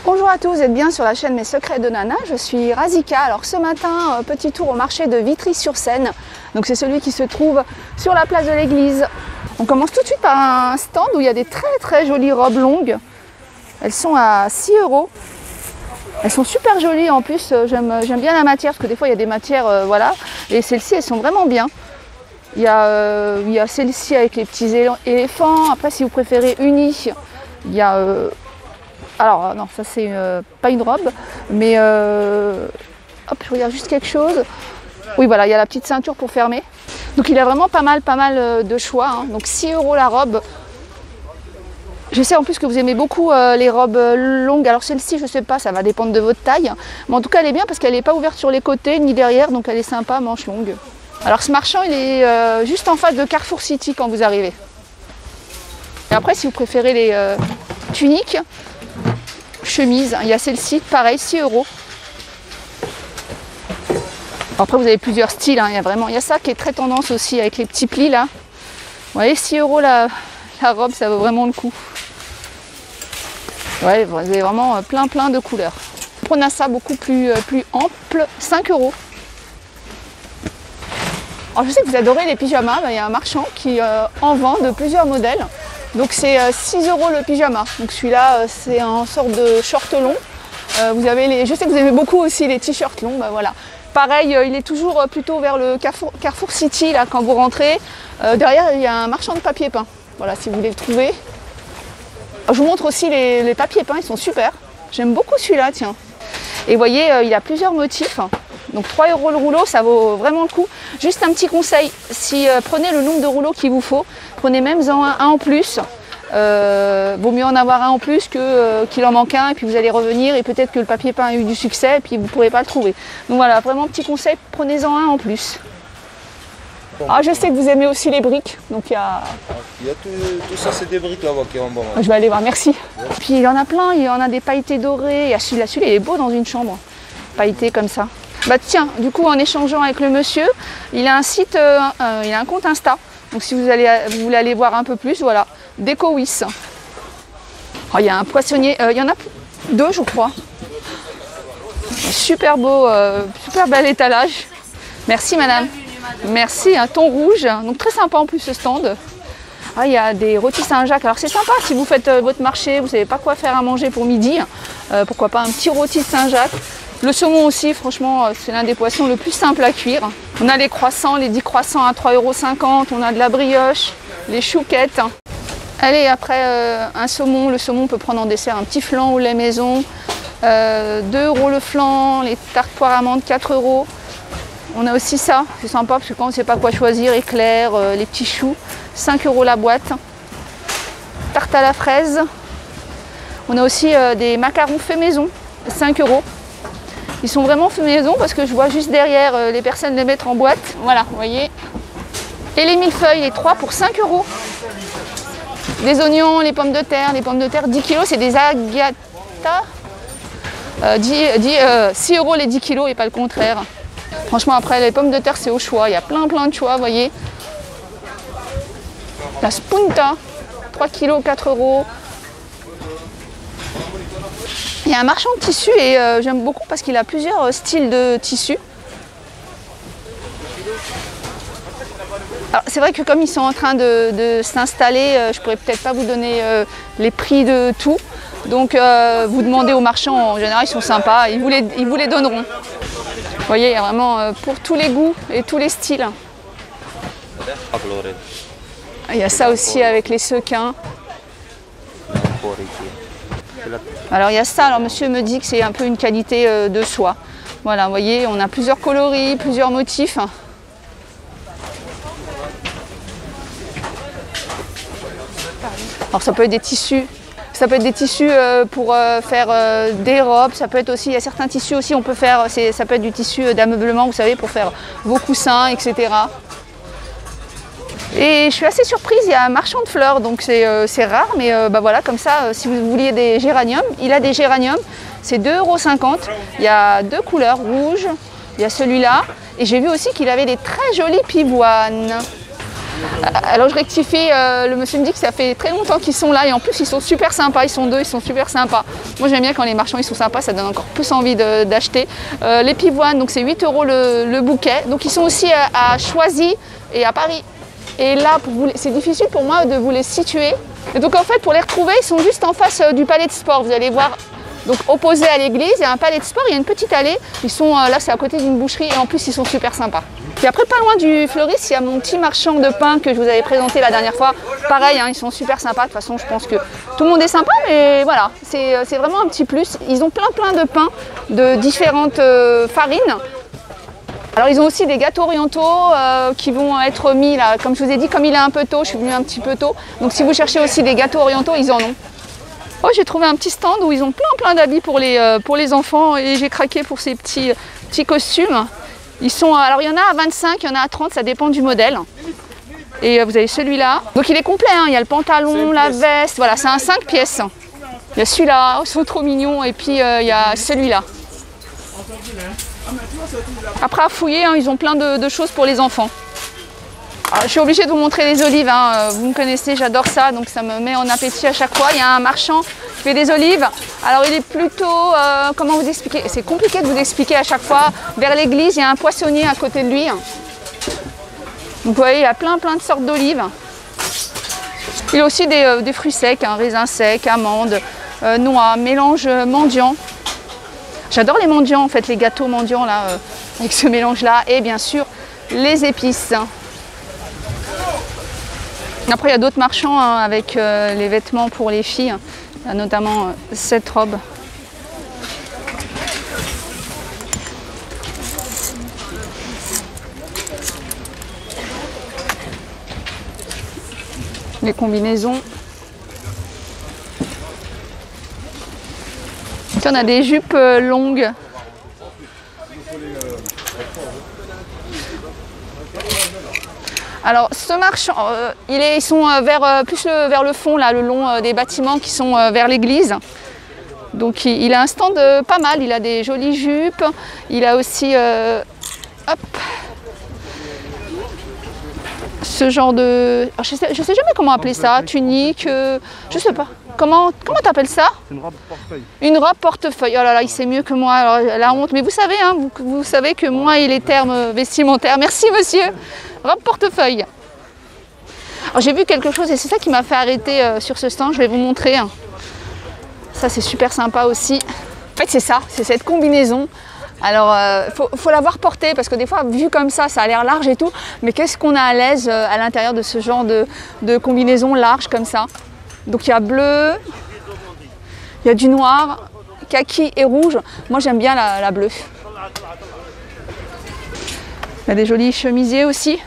Bonjour à tous, vous êtes bien sur la chaîne Mes Secrets de Nana, je suis Razika. Alors ce matin, petit tour au marché de Vitry-sur-Seine. Donc c'est celui qui se trouve sur la place de l'église. On commence tout de suite par un stand où il y a des très jolies robes longues. Elles sont à 6 €. Elles sont super jolies en plus, j'aime bien la matière parce que des fois il y a des matières, voilà. Et celles-ci elles sont vraiment bien. Il y a celle-ci avec les petits éléphants. Après si vous préférez unie, il y a... alors non, ça c'est pas une robe, mais hop, je regarde juste quelque chose. Oui voilà, il y a la petite ceinture pour fermer. Donc il y a vraiment pas mal de choix, hein. Donc 6 € la robe. Je sais en plus que vous aimez beaucoup les robes longues. Alors celle-ci, je sais pas, ça va dépendre de votre taille. Mais en tout cas, elle est bien parce qu'elle n'est pas ouverte sur les côtés ni derrière, donc elle est sympa, manche longue. Alors ce marchand, il est juste en face de Carrefour City quand vous arrivez. Et après, si vous préférez les tuniques, chemises, il y a celle-ci, pareil, 6 €. Après, vous avez plusieurs styles, hein. Il y a ça qui est très tendance aussi avec les petits plis là. Vous voyez, 6 € la robe, ça vaut vraiment le coup. Ouais, vous avez vraiment plein de couleurs. On a ça beaucoup plus ample, 5 €. Alors je sais que vous adorez les pyjamas, il y a un marchand qui en vend de plusieurs modèles. Donc c'est 6 € le pyjama. Donc celui-là, c'est en sorte de short long. Vous avez je sais que vous aimez beaucoup aussi les t-shirts longs, voilà. Pareil, il est toujours plutôt vers le Carrefour City là quand vous rentrez. Derrière, il y a un marchand de papier peint. Voilà, si vous voulez le trouver. Je vous montre aussi les papiers peints, ils sont super. J'aime beaucoup celui-là, tiens. Et vous voyez, il y a plusieurs motifs. Donc 3 € le rouleau, ça vaut vraiment le coup. Juste un petit conseil, si prenez le nombre de rouleaux qu'il vous faut, prenez même un en plus. Vaut mieux en avoir un en plus qu'il en manque un et puis vous allez revenir et peut-être que le papier peint a eu du succès et puis vous ne pourrez pas le trouver. Donc voilà, vraiment petit conseil, prenez-en un en plus. Ah, je sais que vous aimez aussi les briques, donc il y a tout ça, c'est des briques là-bas qui est en bas. Je vais aller voir, merci. Puis il y en a plein, il y en a des pailletés dorés. Il y a celui-là, il est beau dans une chambre, pailleté comme ça. Bah tiens, du coup en échangeant avec le monsieur, il a un site, il a un compte Insta. Donc si vous voulez aller voir un peu plus, voilà, DecoWiss. Oh, il y a un poissonnier, il y en a deux je crois. Super beau, super bel étalage. Merci madame. Merci, un thon rouge, donc très sympa en plus ce stand. Ah, il y a des rôtis Saint-Jacques, alors c'est sympa si vous faites votre marché, vous ne savez pas quoi faire à manger pour midi, pourquoi pas un petit rôti de Saint-Jacques. Le saumon aussi, franchement, c'est l'un des poissons le plus simple à cuire. On a les croissants, les 10 croissants à 3,50 €, on a de la brioche, les chouquettes. Allez, après un saumon, le saumon peut prendre en dessert un petit flan au lait maison, 2 € le flan, les tartes poire amande 4 €. On a aussi ça, c'est sympa parce que quand on ne sait pas quoi choisir, éclairs, les petits choux, 5 € la boîte. Tarte à la fraise. On a aussi des macarons faits maison, 5 €. Ils sont vraiment faits maison parce que je vois juste derrière les personnes les mettre en boîte. Voilà, vous voyez. Et les millefeuilles, les 3 pour 5 €. Les oignons, les pommes de terre 10 kg, c'est des agata. 6 € les 10 kg et pas le contraire. Franchement, après, les pommes de terre, c'est au choix. Il y a plein de choix, vous voyez. La spunta, 3 kg, 4 €. Il y a un marchand de tissus et j'aime beaucoup parce qu'il a plusieurs styles de tissus. Alors, c'est vrai que comme ils sont en train de s'installer, je pourrais peut-être pas vous donner les prix de tout. Donc, vous demandez aux marchands, en général, ils sont sympas, ils vous les donneront. Vous voyez, il y a vraiment pour tous les goûts et tous les styles. Il y a ça aussi avec les sequins. Alors il y a ça, alors monsieur me dit que c'est un peu une qualité de soie. Voilà, vous voyez, on a plusieurs coloris, plusieurs motifs. Alors ça peut être des tissus. Ça peut être des tissus pour faire des robes, ça peut être aussi, il y a certains tissus aussi, on peut faire, ça peut être du tissu d'ameublement, vous savez, pour faire vos coussins, etc. Et je suis assez surprise, il y a un marchand de fleurs, donc c'est rare, mais voilà, comme ça, si vous vouliez des géraniums, il a des géraniums, c'est 2,50 €. Il y a deux couleurs, rouge, il y a celui-là, et j'ai vu aussi qu'il avait des très jolies pivoines. Alors je rectifie, le monsieur me dit que ça fait très longtemps qu'ils sont là et en plus ils sont super sympas, ils sont deux, ils sont super sympas. Moi j'aime bien quand les marchands ils sont sympas, ça donne encore plus envie d'acheter. Les pivoines, donc c'est 8 € le bouquet, donc ils sont aussi à Choisy et à Paris. Et là, c'est difficile pour moi de vous les situer. Et donc en fait pour les retrouver, ils sont juste en face du palais de sport, vous allez voir. Donc opposé à l'église, il y a un palais de sport, il y a une petite allée. Ils sont là, c'est à côté d'une boucherie et en plus ils sont super sympas. Puis après, pas loin du fleuriste, il y a mon petit marchand de pain que je vous avais présenté la dernière fois. Pareil, hein, ils sont super sympas. De toute façon, je pense que tout le monde est sympa, mais voilà, c'est vraiment un petit plus. Ils ont plein de pains de différentes farines. Alors ils ont aussi des gâteaux orientaux qui vont être mis là. Comme je vous ai dit, comme il est un peu tôt, je suis venue un petit peu tôt. Donc si vous cherchez aussi des gâteaux orientaux, ils en ont. Oh, j'ai trouvé un petit stand où ils ont plein d'habits pour les enfants et j'ai craqué pour ces petits costumes. Alors il y en a à 25, il y en a à 30, ça dépend du modèle. Et vous avez celui-là. Donc il est complet, hein. Il y a le pantalon, la veste, voilà, c'est un 5 pièces. Il y a celui-là, ils sont trop mignons, et puis il y a celui-là. Après à fouiller, hein, ils ont plein de choses pour les enfants. Alors, je suis obligée de vous montrer les olives, hein. Vous me connaissez, j'adore ça, donc ça me met en appétit à chaque fois. Il y a un marchand qui fait des olives. Alors il est plutôt, comment vous expliquer? C'est compliqué de vous expliquer à chaque fois. Vers l'église, il y a un poissonnier à côté de lui. Donc vous voyez, il y a plein de sortes d'olives. Il y a aussi des fruits secs, hein, raisins secs, amandes, noix, mélange mendiant. J'adore les mendiants, en fait, les gâteaux mendiants là, avec ce mélange-là. Et bien sûr, les épices. Après, il y a d'autres marchands hein, avec les vêtements pour les filles. Il y a notamment cette robe. Les combinaisons. Ici, on a des jupes longues. Alors ce marchand, ils sont plus vers le fond, là, le long des bâtiments qui sont vers l'église. Donc il a un stand pas mal, il a des jolies jupes, il a aussi ce genre de... Alors, je sais jamais comment appeler ça, tunique, je sais pas. Comment t'appelles ça? Une robe portefeuille. Une robe portefeuille. Oh là là, il sait mieux que moi, alors, la honte. Mais vous savez, hein, vous savez que moi et les termes vestimentaires. Merci monsieur. Robe portefeuille. Alors j'ai vu quelque chose et c'est ça qui m'a fait arrêter sur ce stand. Je vais vous montrer. Ça c'est super sympa aussi. En fait c'est ça, c'est cette combinaison. Alors faut l'avoir portée parce que des fois vu comme ça a l'air large et tout. Mais qu'est-ce qu'on a à l'aise à l'intérieur de ce genre de combinaison large comme ça. Donc il y a bleu, il y a du noir, kaki et rouge. Moi j'aime bien la bleue. Il y a des jolis chemisiers aussi.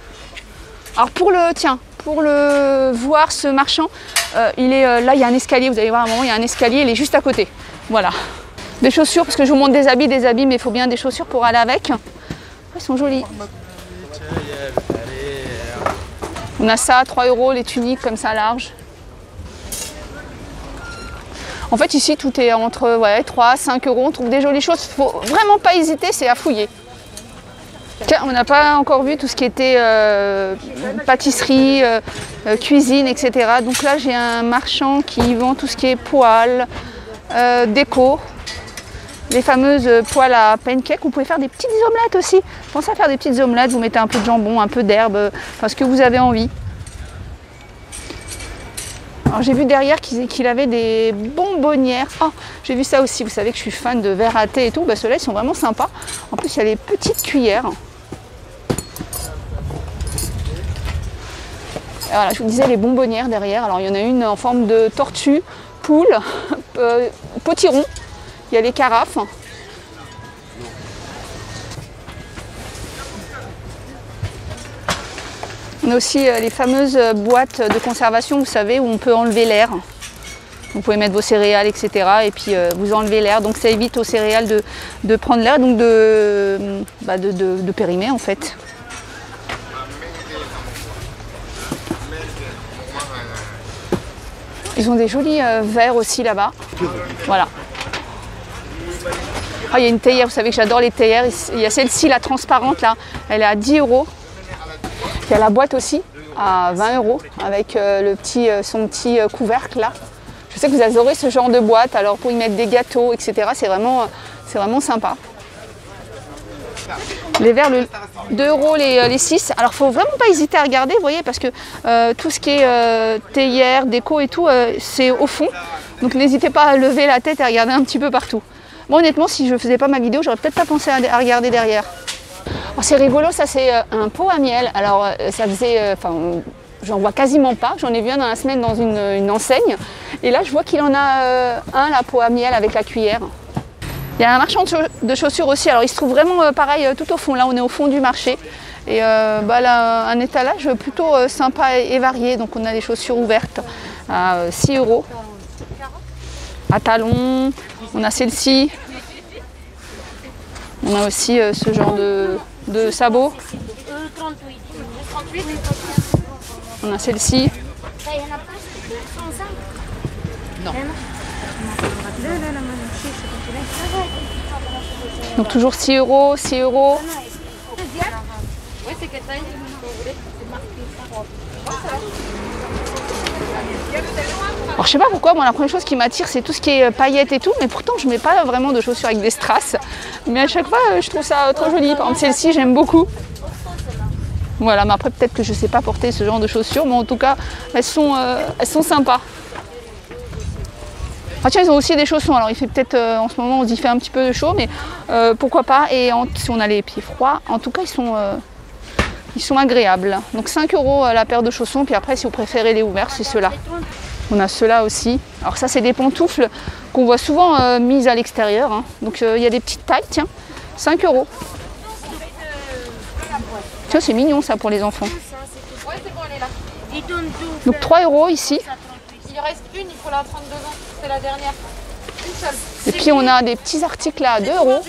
Alors pour le voir ce marchand, il est là, il y a un escalier, vous allez voir à un moment, il y a un escalier, il est juste à côté. Voilà. Des chaussures, parce que je vous montre des habits, mais il faut bien des chaussures pour aller avec. Ils sont jolis. On a ça à 3 €, les tuniques comme ça larges. En fait ici tout est entre 3 à 5 €, on trouve des jolies choses. Il ne faut vraiment pas hésiter, c'est à fouiller. Tiens, on n'a pas encore vu tout ce qui était pâtisserie, cuisine, etc. Donc là j'ai un marchand qui vend tout ce qui est poêles, déco, les fameuses poêles à pancake. Vous pouvez faire des petites omelettes aussi. Pensez à faire des petites omelettes, vous mettez un peu de jambon, un peu d'herbe, enfin ce que vous avez envie. Alors j'ai vu derrière qu'il avait des bonbonnières. Oh, j'ai vu ça aussi, vous savez que je suis fan de verre à thé et tout. Bah, ceux-là ils sont vraiment sympas. En plus il y a les petites cuillères. Et voilà, je vous disais les bonbonnières derrière. Alors il y en a une en forme de tortue, poule, potiron. Il y a les carafes. On a aussi les fameuses boîtes de conservation, vous savez, où on peut enlever l'air. Vous pouvez mettre vos céréales, etc. Et puis vous enlevez l'air. Donc ça évite aux céréales de prendre l'air, donc de périmer en fait. Ils ont des jolis verres aussi là-bas. Voilà. Ah, il y a une théière, vous savez que j'adore les théières. Il y a celle-ci, la transparente là, elle est à 10 €. Il y a la boîte aussi. à 20 € avec son petit couvercle là. Je sais que vous adorez ce genre de boîte, alors pour y mettre des gâteaux, etc. C'est vraiment sympa. Les verres, 2 € les 6. Alors, il ne faut vraiment pas hésiter à regarder, vous voyez, parce que tout ce qui est théière, déco et tout, c'est au fond. Donc, n'hésitez pas à lever la tête et à regarder un petit peu partout. Bon, honnêtement, si je ne faisais pas ma vidéo, j'aurais peut-être pas pensé à regarder derrière. C'est rigolo, ça, c'est un pot à miel. Alors, ça faisait... j'en vois quasiment pas. J'en ai vu un dans la semaine dans une enseigne. Et là, je vois qu'il en a un, la pot à miel avec la cuillère. Il y a un marchand de chaussures aussi, alors il se trouve vraiment pareil tout au fond, là on est au fond du marché. Et là, un étalage plutôt sympa et varié, donc on a des chaussures ouvertes à 6 €. À talons, on a celle-ci. On a aussi ce genre de sabots. On a celle-ci. Non. Donc toujours 6 €, 6 €. Alors je sais pas pourquoi, moi la première chose qui m'attire c'est tout ce qui est paillettes et tout, mais pourtant je mets pas vraiment de chaussures avec des strass. Mais à chaque fois je trouve ça trop joli. Par exemple celle-ci j'aime beaucoup. Voilà, mais après peut-être que je sais pas porter ce genre de chaussures, mais en tout cas elles sont sympas. Ah tiens, ils ont aussi des chaussons, alors il fait peut-être en ce moment on se dit fait un petit peu chaud, mais pourquoi pas, et si on a les pieds froids, en tout cas ils sont agréables. Donc 5 € la paire de chaussons, puis après si vous préférez les ouverts, c'est ceux-là. On a ceux-là aussi. Alors ça c'est des pantoufles qu'on voit souvent mises à l'extérieur, hein. Donc il y a des petites tailles, tiens, 5 €. Tiens, c'est mignon ça pour les enfants. Donc 3 € ici. Il reste une, il faut la prendre devant, c'est la dernière. Une seule. Et puis on a des petits articles à 2 €.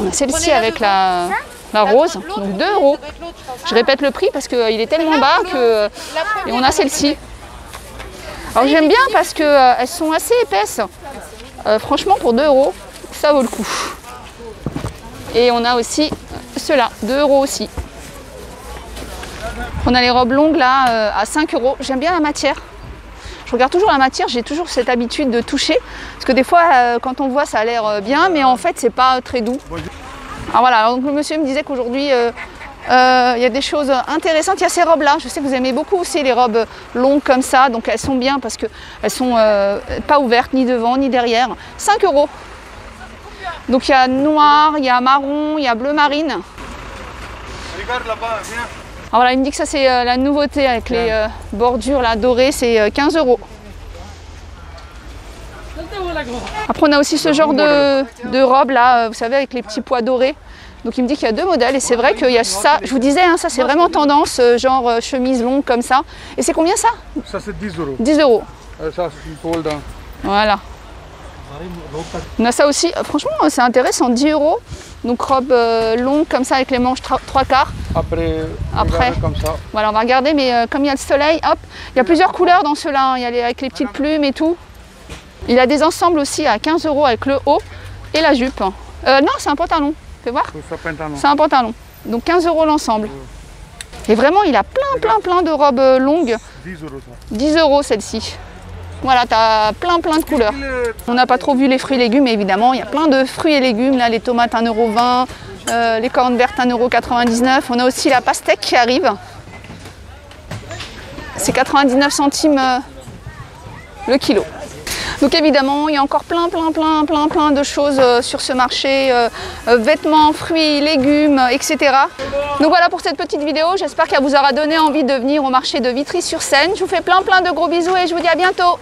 On a celle-ci avec la rose, donc 2 €. Je répète le prix parce qu'il est tellement bas que... Et on a celle-ci. Alors j'aime bien parce qu'elles sont assez épaisses. Franchement pour 2 €, ça vaut le coup. Et on a aussi ceux-là, 2 € aussi. On a les robes longues là à 5 €. J'aime bien la matière. Je regarde toujours la matière, j'ai toujours cette habitude de toucher. Parce que des fois, quand on voit, ça a l'air bien, mais en fait, c'est pas très doux. Alors voilà, donc le monsieur me disait qu'aujourd'hui, il y a des choses intéressantes. Il y a ces robes-là. Je sais que vous aimez beaucoup aussi les robes longues comme ça. Donc elles sont bien parce qu'elles sont pas ouvertes ni devant ni derrière. 5 €. Donc il y a noir, il y a marron, il y a bleu marine. Regarde là-bas, viens. Alors voilà, il me dit que ça c'est la nouveauté avec les bordures là, dorées, c'est 15 €. Après on a aussi ce genre de robe là, vous savez, avec les petits pois dorés. Donc il me dit qu'il y a 2 modèles et c'est vrai qu'il y a ça, je vous disais, hein, ça c'est vraiment tendance, genre chemise longue comme ça. Et c'est combien ça? Ça c'est 10 €. 10 €. Ça c'est fold. Voilà. On a ça aussi, franchement c'est intéressant, 10 €. Donc robe longue comme ça avec les manches 3/4. Après comme ça. Voilà, on va regarder, mais comme il y a le soleil, hop, il y a plusieurs couleurs dans ceux-là, hein. Il y a avec les petites plumes et tout. Il a des ensembles aussi à 15 € avec le haut et la jupe. Non, c'est un pantalon, fais voir. C'est un pantalon. Donc 15 € l'ensemble. Et vraiment, il a plein de robes longues. 10 € ça. 10 € celle-ci. Voilà, tu as plein de couleurs. On n'a pas trop vu les fruits et légumes, mais évidemment, il y a plein de fruits et légumes. Là, les tomates 1,20 €, les cornes vertes 1,99 €. On a aussi la pastèque qui arrive. C'est 99 centimes le kilo. Donc évidemment, il y a encore plein de choses sur ce marché, vêtements, fruits, légumes, etc. Donc voilà pour cette petite vidéo, j'espère qu'elle vous aura donné envie de venir au marché de Vitry-sur-Seine. Je vous fais plein de gros bisous et je vous dis à bientôt.